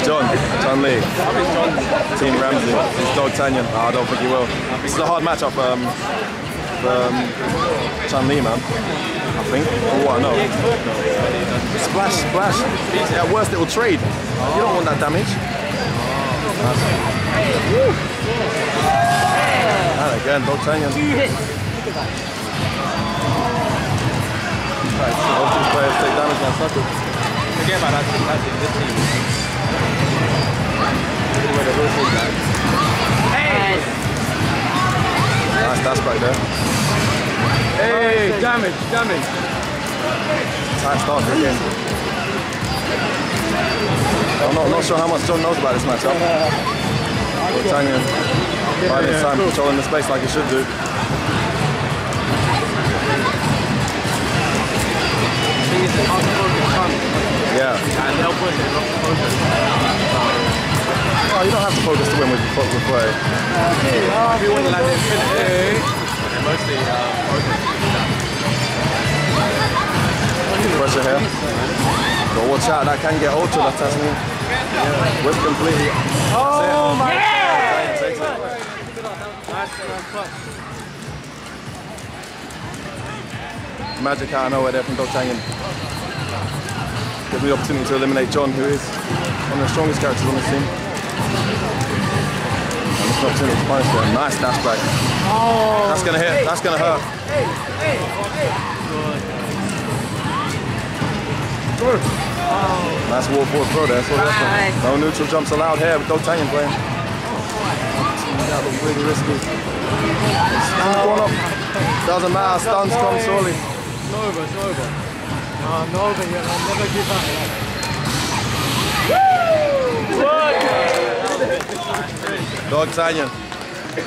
John Lee. Team Ramsey. He's D'Artagnan. I don't think he will. This is a hard matchup for Chun Li, man. I think. For what I know. Splash, splash. At worst, it will trade. You don't want that damage. And again, D'Artagnan. Right, both these players take damage now. Sucker. Forget about that. That's in this team. Hey! Nice dash back there. Hey, damage. Tight start again. I'm not sure how much John knows about this matchup. D'Artagnan by this time controlling the space like he should do. Yeah. And they'll push it, not focus. Oh, you don't have to focus to win with play. If you want to land infinity, they're mostly focus. Pressure here. But watch out, that can get ultra left has me. Whip completely. Oh my God! Takes it. Magic out of nowhere there from D'Artagnan. Gives me the opportunity to eliminate John, who is one of the strongest characters on this team. And this opportunity to punish there. Nice dash back. Oh. That's gonna hit, that's gonna hurt. Nice wall forward throw there. No neutral jumps allowed here with D'Artagnan playing. That looks really risky. Going up. Doesn't matter, stuns come surely. It's over. Nova here, I'll never give up. D'Artagnan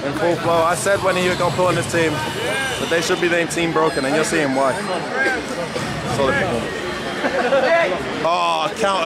in full flow. I said when he got put on this team that they should be named Team Broken, and you're seeing why. Solid performance. Oh, counter.